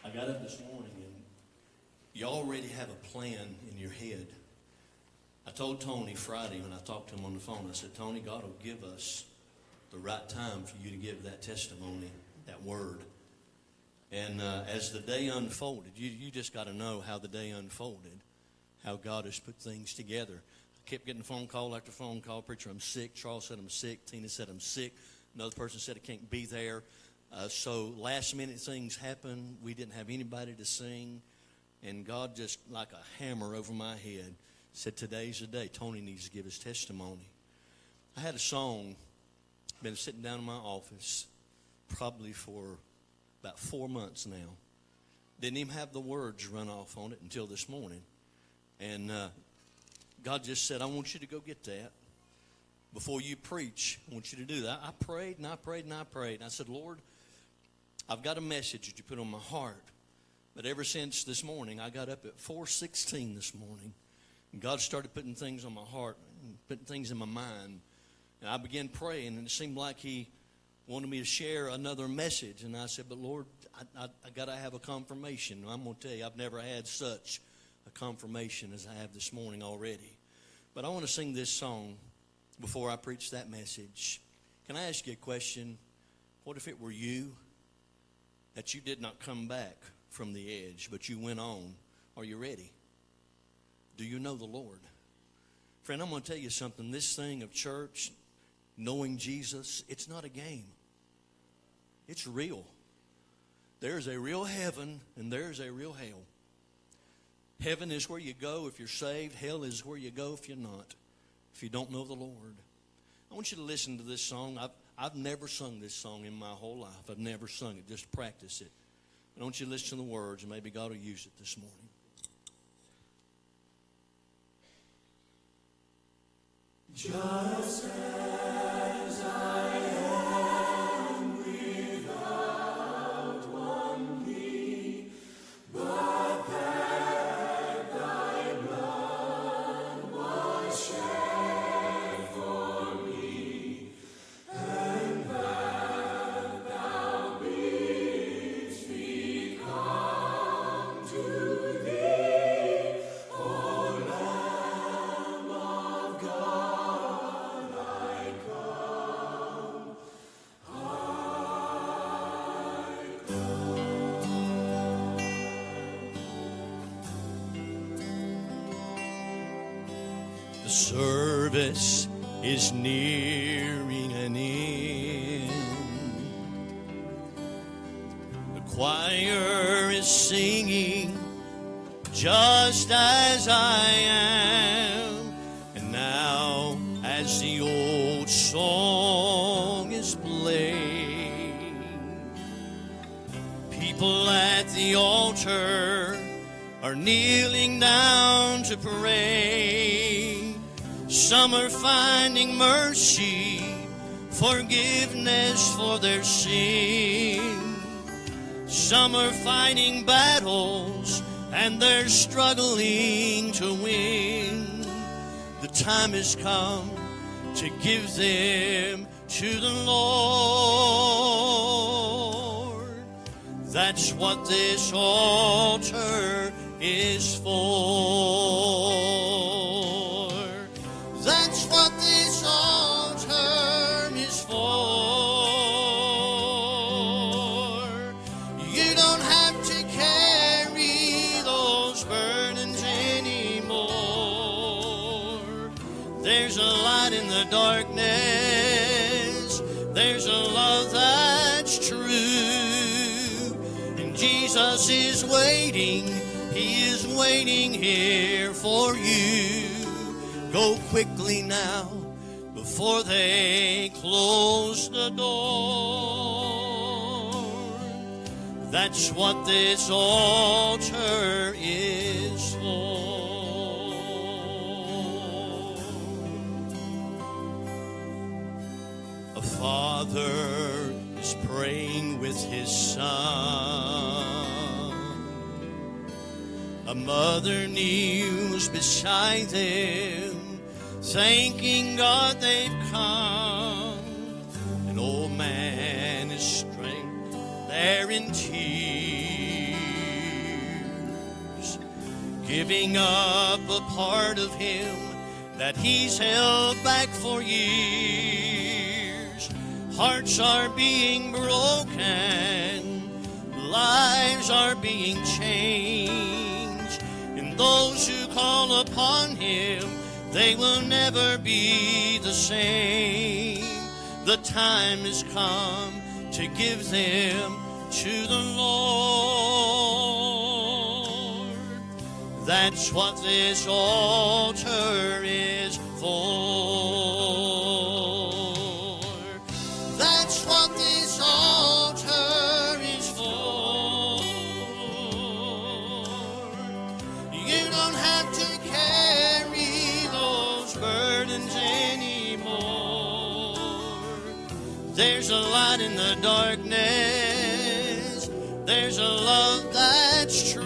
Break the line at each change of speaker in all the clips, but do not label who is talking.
I got up this morning and you already have a plan in your head. I told Tony Friday when I talked to him on the phone, I said, Tony, God will give us the right time for you to give that testimony, that word. And as the day unfolded, you just got to know how the day unfolded, how God has put things together. I kept getting phone call after phone call. Preacher, I'm sick. Charles said I'm sick. Tina said I'm sick. Another person said I can't be there. So last minute things happened. We didn't have anybody to sing. And God just like a hammer over my head said, today's the day. Tony needs to give his testimony. I had a song, been sitting down in my office probably for about 4 months now. Didn't even have the words run off on it until this morning. And God just said, I want you to go get that. Before you preach, I want you to do that. I prayed and I prayed and I prayed. And I said, Lord, I've got a message that you put on my heart. But ever since this morning, I got up at 4:16 this morning. And God started putting things on my heart and putting things in my mind. And I began praying, and it seemed like He wanted me to share another message. And I said, but Lord, I got to have a confirmation. I'm going to tell you, I've never had such a confirmation as I have this morning already. But I want to sing this song before I preach that message. Can I ask you a question? What if it were you that you did not come back from the edge, but you went on? Are you ready? Do you know the Lord? Friend, I'm going to tell you something. This thing of church, knowing Jesus, it's not a game. It's real. There's a real heaven and there's a real hell. Heaven is where you go if you're saved. Hell is where you go if you're not, if you don't know the Lord. I want you to listen to this song. I've never sung this song in my whole life. I've never sung it, just practice it. I want you to listen to the words, and maybe God will use it this morning. Just as I am without one plea, but that thy blood was shed for me, and that thou bidst me come to thee, O Lamb of God, I come, The service is nearing an end. The choir is singing just as I am. And now as the old song is played, people at the altar are kneeling down to pray. Some are finding mercy, forgiveness for their sin. Some are fighting battles and they're struggling to win. The time has come to give them to the Lord. That's what this altar is for. That's what this altar is for. You don't have to carry those burdens anymore. There's a light in the darkness. There's a love that's true. And Jesus is waiting. He is waiting here for you. Go quickly now before they close the door. That's what this altar is for. A father is praying with his son. A mother kneels beside them, thanking God they've come. An old man is strength there in tears. giving up a part of him that he's held back for years. Hearts are being broken, lives are being changed, and those who call upon him, they will never be the same. The time has come to give them to the Lord. That's what this altar is for. That's what this altar is for. You don't have to carry those burdens anymore. There's a light in the darkness. There's a love that's true.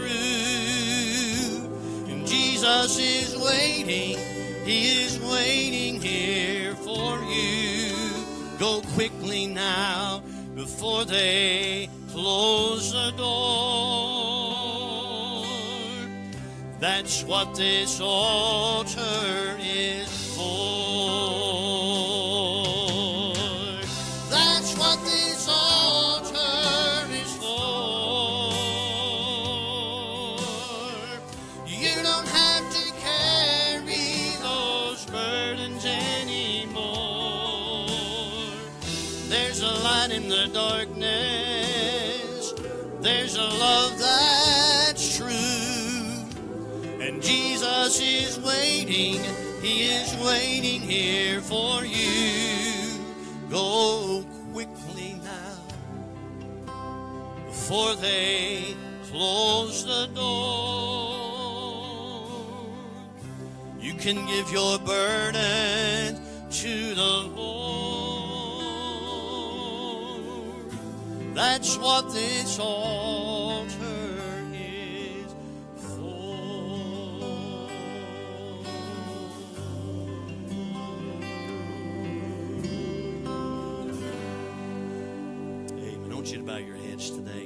And Jesus is waiting. He is waiting here for you. Go quickly now before they close the door. That's what this altar is for. That's what this altar is for. You don't have to carry those burdens anymore. There's a light in the darkness. There's a love that's true. And Jesus is waiting. He is waiting here for you. Go quickly now before they close the door. You can give your burden to the Lord. That's what this altar is for. Amen. I want you to bow your heads today.